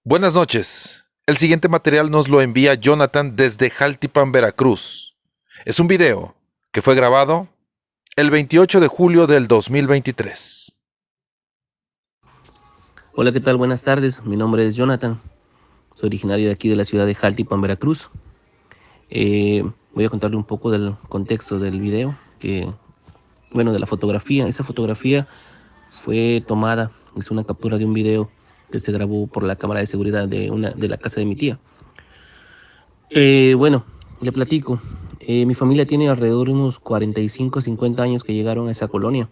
Buenas noches. El siguiente material nos lo envía Jonathan desde Jaltipan, Veracruz. Es un video que fue grabado el 28 de julio del 2023. Hola, ¿qué tal? Buenas tardes. Mi nombre es Jonathan. Soy originario de aquí de la ciudad de Jaltipan, Veracruz. Voy a contarle un poco del contexto del video, de la fotografía. Esa fotografía fue tomada, es una captura de un video que se grabó por la cámara de seguridad de la casa de mi tía. Bueno, le platico. Mi familia tiene alrededor de unos 45, 50 años que llegaron a esa colonia.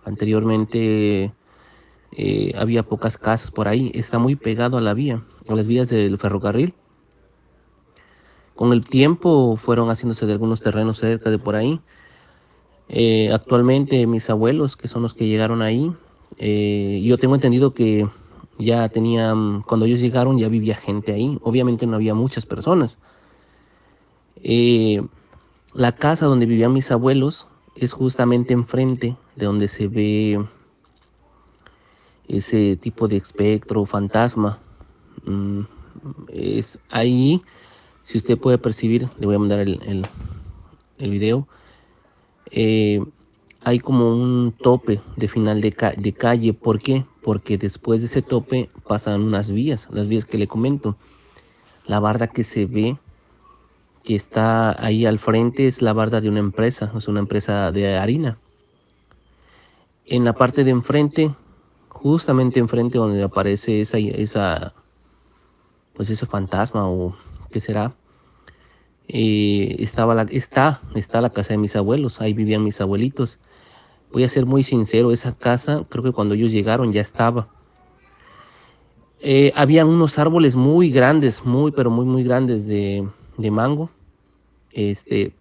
Anteriormente había pocas casas por ahí. Está muy pegado a la vía, a las vías del ferrocarril. Con el tiempo fueron haciéndose de algunos terrenos cerca de por ahí. Actualmente mis abuelos, que son los que llegaron ahí, yo tengo entendido que ya tenían, cuando ellos llegaron ya vivía gente ahí. Obviamente no había muchas personas. Eh, la casa donde vivían mis abuelos es justamente enfrente de donde se ve ese tipo de espectro o fantasma. Mm, es ahí, si usted puede percibir, le voy a mandar el video. eh, Hay como un tope de final de calle. ¿Por qué? Porque después de ese tope pasan unas vías, las vías que le comento. La barda que se ve, que está ahí al frente, es la barda de una empresa, es una empresa de harina. En la parte de enfrente, justamente enfrente donde aparece pues ese fantasma o qué será, está la casa de mis abuelos, ahí vivían mis abuelitos. Voy a ser muy sincero, esa casa creo que cuando ellos llegaron ya estaba. Habían unos árboles muy grandes, pero muy grandes de mango. Este,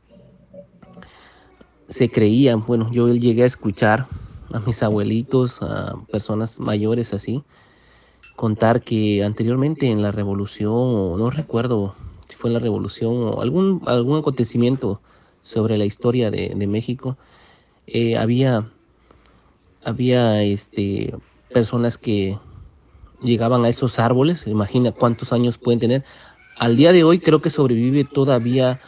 Se creían, bueno, yo llegué a escuchar a mis abuelitos, a personas mayores así, contar que anteriormente en la revolución, o no recuerdo si fue en la revolución o algún acontecimiento sobre la historia de México, eh, había, había personas que llegaban a esos árboles. Imagina cuántos años pueden tener. Al día de hoy creo que sobrevive todavía.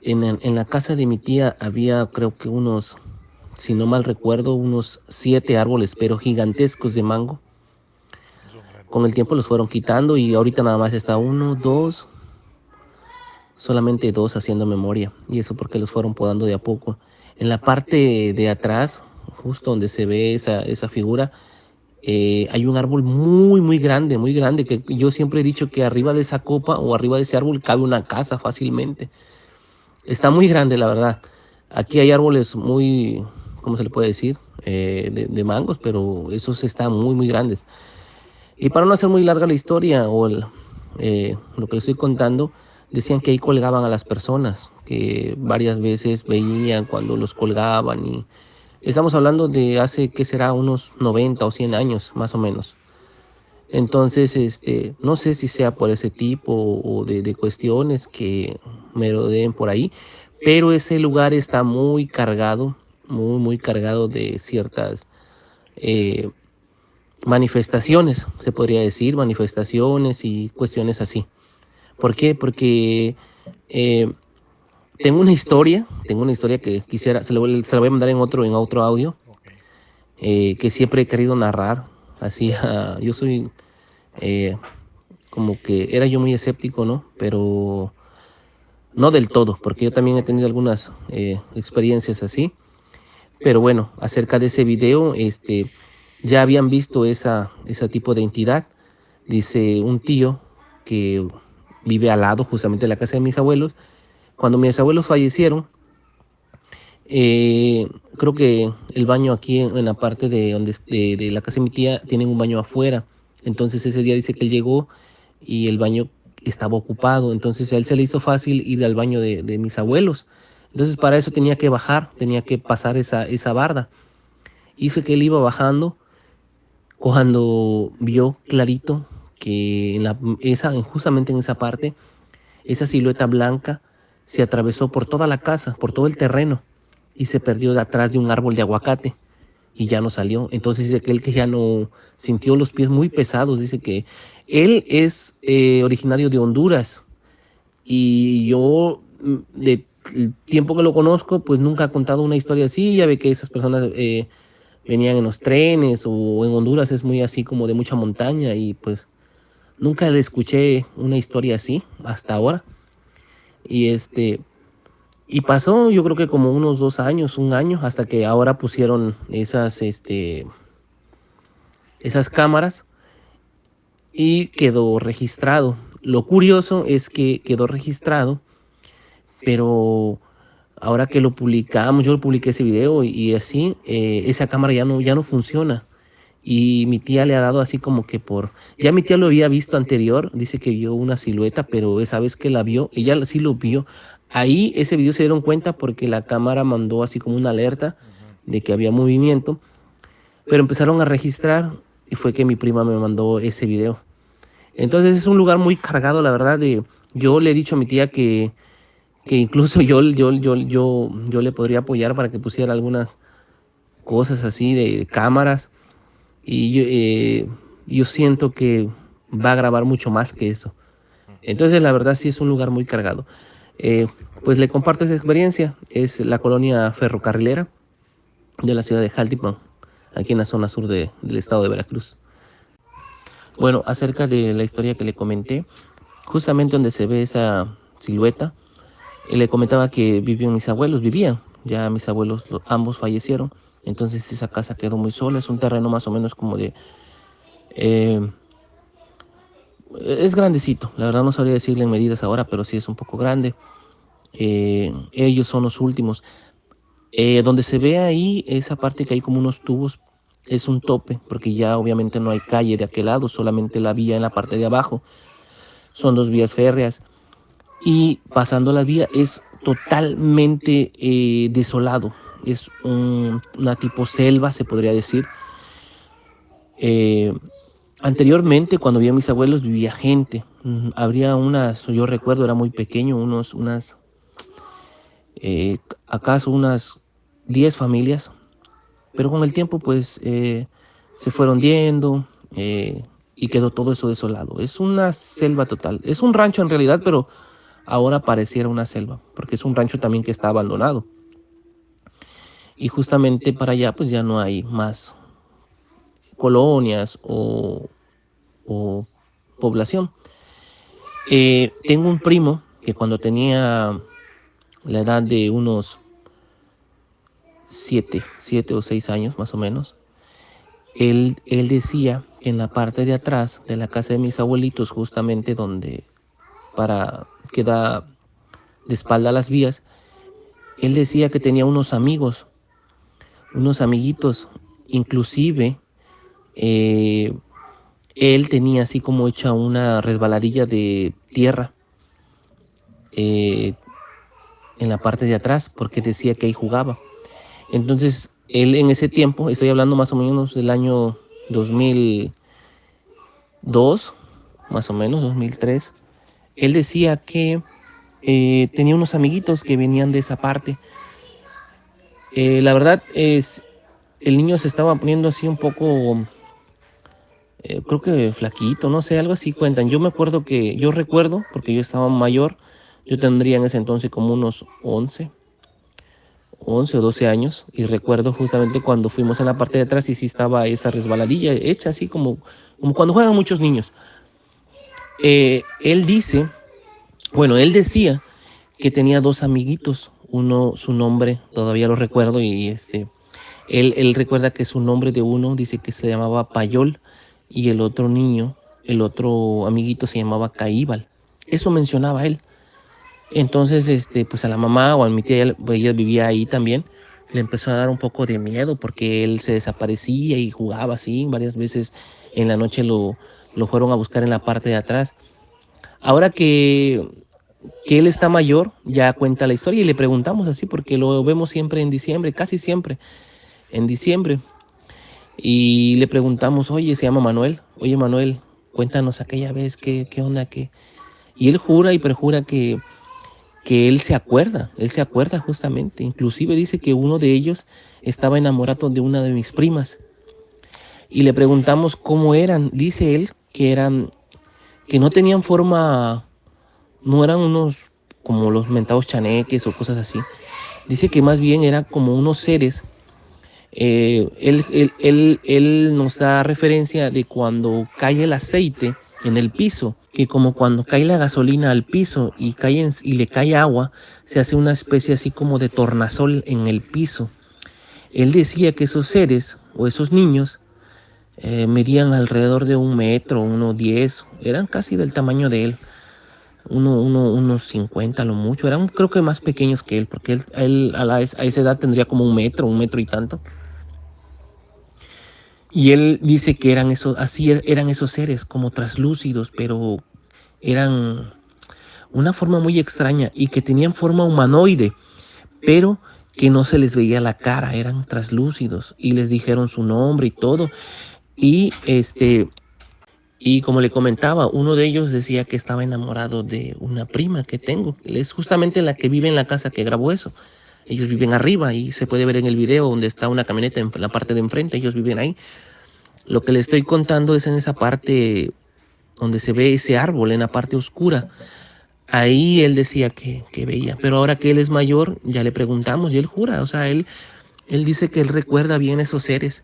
En la casa de mi tía había, creo que unos, si no mal recuerdo, unos 7 árboles, pero gigantescos de mango. Con el tiempo los fueron quitando y ahorita nada más está uno, dos, solamente dos haciendo memoria. Y eso porque los fueron podando de a poco. En la parte de atrás, justo donde se ve esa figura, hay un árbol muy grande, que yo siempre he dicho que arriba de esa copa o arriba de ese árbol cabe una casa fácilmente. Está muy grande, la verdad. Aquí hay árboles muy, ¿cómo se le puede decir? De mangos, pero esos están muy grandes. Y para no hacer muy larga la historia lo que le estoy contando, decían que ahí colgaban a las personas, que varias veces veían cuando los colgaban y estamos hablando de hace, ¿qué será? Unos 90 o 100 años, más o menos. Entonces, no sé si sea por ese tipo o de cuestiones que me rodeen por ahí, pero ese lugar está muy cargado, muy cargado de ciertas eh, manifestaciones, se podría decir, manifestaciones y cuestiones así. ¿Por qué? Porque eh, tengo una historia que quisiera, se la voy a mandar en otro audio, que siempre he querido narrar. Así, yo soy eh, como que era yo muy escéptico, ¿no? Pero no del todo, porque yo también he tenido algunas experiencias así. Pero bueno, acerca de ese video, ya habían visto ese tipo de entidad. Dice un tío que vive al lado justamente de la casa de mis abuelos. Cuando mis abuelos fallecieron, eh, creo que el baño aquí en la parte de la casa de mi tía tienen un baño afuera. Entonces ese día dice que él llegó y el baño estaba ocupado. Entonces a él se le hizo fácil ir al baño de mis abuelos. Entonces para eso tenía que bajar, tenía que pasar esa barda. Hizo que él iba bajando cuando vio clarito que justamente en esa parte, esa silueta blanca se atravesó por toda la casa, por todo el terreno y se perdió de atrás de un árbol de aguacate y ya no salió. Entonces dice que él que ya no sintió los pies muy pesados, dice que Él es originario de Honduras y yo de tiempo que lo conozco, pues nunca ha contado una historia así. Ya ve que esas personas venían en los trenes o en Honduras es muy así como de mucha montaña y pues nunca le escuché una historia así hasta ahora. Y y pasó yo creo que como unos 2 años, un año, hasta que ahora pusieron esas cámaras y quedó registrado. Lo curioso es que quedó registrado, pero ahora que lo publicamos, yo lo publiqué ese video y así, esa cámara ya no funciona. Y mi tía le ha dado así como que ya mi tía lo había visto anterior, dice que vio una silueta, pero esa vez que la vio, ella sí lo vio. Ahí ese video se dieron cuenta porque la cámara mandó así como una alerta Ujú. de que había movimiento, pero empezaron a registrar y fue que mi prima me mandó ese video. Entonces es un lugar muy cargado, la verdad. Yo le he dicho a mi tía que incluso yo le podría apoyar para que pusiera algunas cosas así de cámaras. Y yo siento que va a grabar mucho más que eso. Entonces, la verdad, sí es un lugar muy cargado. Eh, pues le comparto esa experiencia. Es la colonia ferrocarrilera de la ciudad de Jaltipan, aquí en la zona sur del estado de Veracruz. Bueno, acerca de la historia que le comenté, justamente donde se ve esa silueta, le comentaba que vivían, ya mis abuelos ambos fallecieron, entonces esa casa quedó muy sola, es un terreno más o menos como eh, es grandecito, la verdad no sabría decirle en medidas ahora, pero sí es un poco grande. Ellos son los últimos. Donde se ve ahí, esa parte que hay como unos tubos, es un tope, porque ya obviamente no hay calle de aquel lado, solamente la vía en la parte de abajo. Son dos vías férreas y pasando la vía es totalmente desolado. Es una tipo selva, se podría decir. Eh, Anteriormente, cuando vi a mis abuelos, vivía gente. Habría yo recuerdo, era muy pequeño, acaso unas 10 familias, pero con el tiempo, pues, se fueron yendo y quedó todo eso desolado. Es una selva total. Es un rancho en realidad, pero ahora pareciera una selva, porque es un rancho también que está abandonado. Y justamente para allá, pues, ya no hay más colonias o población. Tengo un primo que cuando tenía la edad de unos 7 o 6 años más o menos, él decía que en la parte de atrás de la casa de mis abuelitos, justamente donde queda de espalda a las vías, él decía que tenía unos amiguitos, inclusive eh, él tenía así como hecha una resbaladilla de tierra eh, en la parte de atrás, porque decía que ahí jugaba. Entonces, él en ese tiempo, estoy hablando más o menos del año 2002, más o menos, 2003, él decía que tenía unos amiguitos que venían de esa parte. La verdad es, el niño se estaba poniendo así un poco, creo que flaquito, no sé, algo así cuentan. Yo recuerdo, porque yo estaba mayor, yo tendría en ese entonces como unos 11 o 12 años y recuerdo justamente cuando fuimos en la parte de atrás y sí estaba esa resbaladilla hecha así como cuando juegan muchos niños. Él dice, bueno, él decía que tenía dos amiguitos, uno, su nombre, todavía lo recuerdo y él recuerda que su nombre de uno dice que se llamaba Payol y el otro niño, el otro amiguito se llamaba Caíbal. Eso mencionaba él. Entonces, pues a la mamá o a mi tía, ella vivía ahí también, le empezó a dar un poco de miedo porque él se desaparecía y jugaba así. Varias veces en la noche lo fueron a buscar en la parte de atrás. Ahora que él está mayor, ya cuenta la historia y le preguntamos así porque lo vemos siempre en diciembre, casi siempre en diciembre. Y le preguntamos, oye, se llama Manuel, oye Manuel, cuéntanos aquella vez, qué onda, qué. Y él jura y perjura que él se acuerda justamente, inclusive dice que uno de ellos estaba enamorado de una de mis primas y le preguntamos cómo eran, dice él que eran que no tenían forma, no eran unos como los mentados chaneques o cosas así. Dice que más bien eran como unos seres. Él nos da referencia de cuando cae el aceite en el piso, que como cuando cae la gasolina al piso y, y le cae agua, se hace una especie así como de tornasol en el piso. Él decía que esos seres o esos niños medían alrededor de 1 metro, 1,10, eran casi del tamaño de él, unos 50 lo mucho, eran creo que más pequeños que él, porque él a esa edad tendría como 1 metro, 1 metro y tanto. Y él dice que eran esos, así eran esos seres, como traslúcidos, pero eran una forma muy extraña y que tenían forma humanoide, pero que no se les veía la cara, eran traslúcidos y les dijeron su nombre y todo. Y y como le comentaba, uno de ellos decía que estaba enamorado de una prima que tengo, es justamente la que vive en la casa que grabó eso. Ellos viven arriba y se puede ver en el video donde está una camioneta en la parte de enfrente, ellos viven ahí. Lo que le estoy contando es en esa parte donde se ve ese árbol, en la parte oscura. Ahí él decía que veía, pero ahora que él es mayor, ya le preguntamos y él jura, o sea, él dice que él recuerda bien esos seres.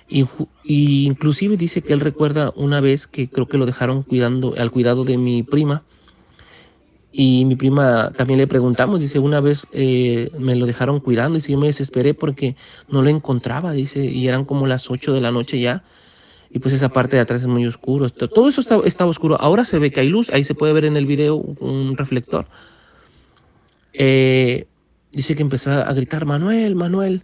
Y inclusive dice que él recuerda una vez que creo que lo dejaron cuidando, al cuidado de mi prima. Y mi prima también le preguntamos, dice, una vez me lo dejaron cuidando, y yo me desesperé porque no lo encontraba, dice, y eran como las 8 de la noche ya. Y pues esa parte de atrás es muy oscuro. Todo eso está oscuro. Ahora se ve que hay luz. Ahí se puede ver en el video un reflector. Eh, Dice que empezó a gritar, Manuel, Manuel.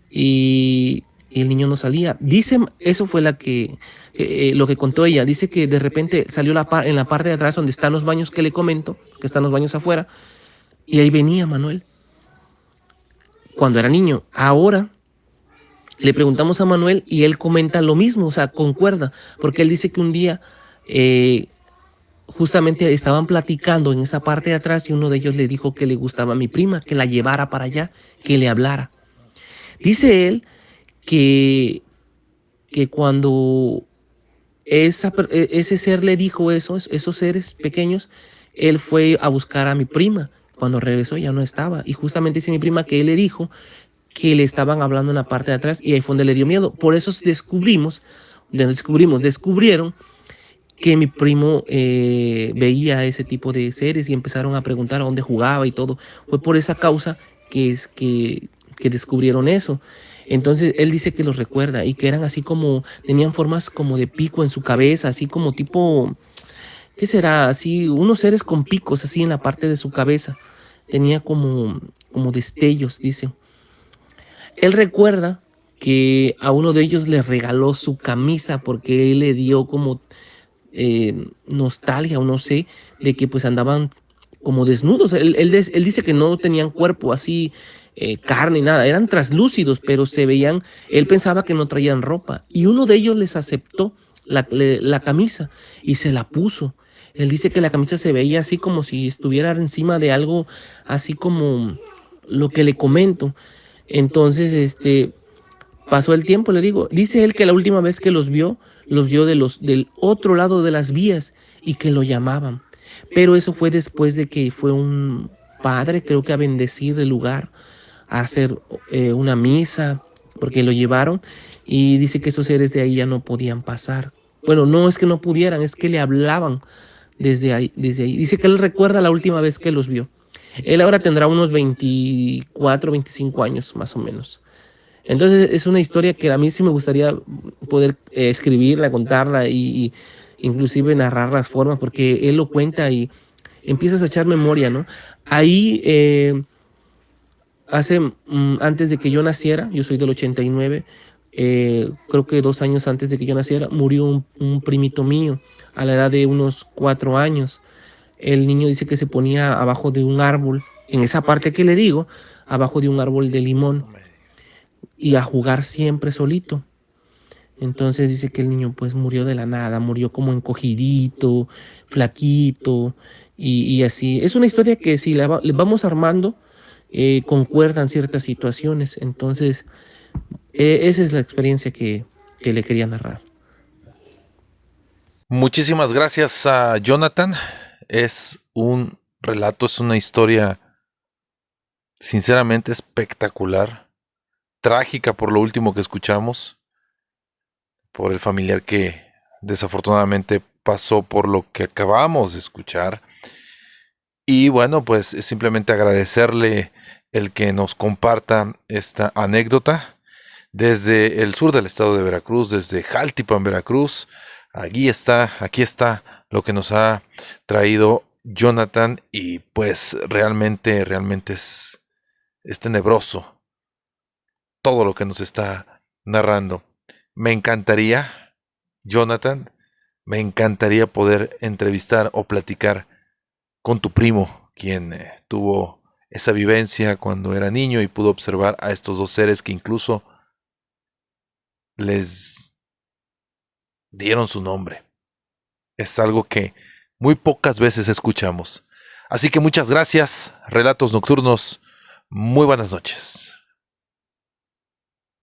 Y el niño no salía. Dice, eso fue lo que contó ella. Dice que de repente salió en la parte de atrás donde están los baños que le comento, que están los baños afuera. Y ahí venía Manuel cuando era niño. Ahora le preguntamos a Manuel y él comenta lo mismo, o sea, concuerda, porque él dice que un día justamente estaban platicando en esa parte de atrás y uno de ellos le dijo que le gustaba a mi prima, que la llevara para allá, que le hablara. Dice él que, que cuando ese ser le dijo eso, esos seres pequeños, él fue a buscar a mi prima. Cuando regresó ya no estaba. Y justamente dice mi prima que él le dijo que le estaban hablando en la parte de atrás y ahí fue donde le dio miedo. Por eso descubrieron que mi primo veía ese tipo de seres y empezaron a preguntar a dónde jugaba y todo. Fue por esa causa que descubrieron eso. Entonces él dice que los recuerda y que eran así como, tenían formas como de pico en su cabeza, así como tipo, ¿qué será? Así, unos seres con picos así en la parte de su cabeza. Tenía como destellos, dice. Él recuerda que a uno de ellos le regaló su camisa porque él le dio como nostalgia o no sé, de que pues andaban como desnudos. Él dice que no tenían cuerpo así, carne, nada, eran traslúcidos, pero se veían, él pensaba que no traían ropa. Y uno de ellos les aceptó la camisa y se la puso. Él dice que la camisa se veía así como si estuviera encima de algo, así como lo que le comento. Entonces, pasó el tiempo, le digo. Dice él que la última vez que los vio del otro lado de las vías y que lo llamaban. Pero eso fue después de que fue un padre, creo que a bendecir el lugar, a hacer una misa, porque lo llevaron y dice que esos seres de ahí ya no podían pasar. Bueno, no es que no pudieran, es que le hablaban desde ahí, desde ahí. Dice que él recuerda la última vez que los vio. Él ahora tendrá unos 24, 25 años más o menos. Entonces es una historia que a mí sí me gustaría poder escribirla, contarla y inclusive narrar las formas, porque él lo cuenta y empiezas a echar memoria, ¿no? Ahí, antes de que yo naciera, yo soy del 89, creo que 2 años antes de que yo naciera, murió un primito mío a la edad de unos 4 años. El niño dice que se ponía abajo de un árbol, en esa parte que le digo, abajo de un árbol de limón y a jugar siempre solito. Entonces dice que el niño pues murió de la nada, murió como encogidito, flaquito y así. Es una historia que si le vamos armando, concuerdan ciertas situaciones. Entonces, esa es la experiencia que le quería narrar. Muchísimas gracias a Jonathan. Es un relato, es una historia sinceramente espectacular, trágica por lo último que escuchamos, por el familiar que desafortunadamente pasó por lo que acabamos de escuchar. Y bueno, pues es simplemente agradecerle el que nos comparta esta anécdota desde el sur del estado de Veracruz, desde Jaltipan, Veracruz. Aquí está lo que nos ha traído Jonathan y pues realmente es tenebroso todo lo que nos está narrando. Me encantaría, Jonathan, me encantaría poder entrevistar o platicar con tu primo, quien tuvo esa vivencia cuando era niño y pudo observar a estos dos seres que incluso les dieron su nombre. Es algo que muy pocas veces escuchamos. Así que muchas gracias, Relatos Nocturnos. Muy buenas noches.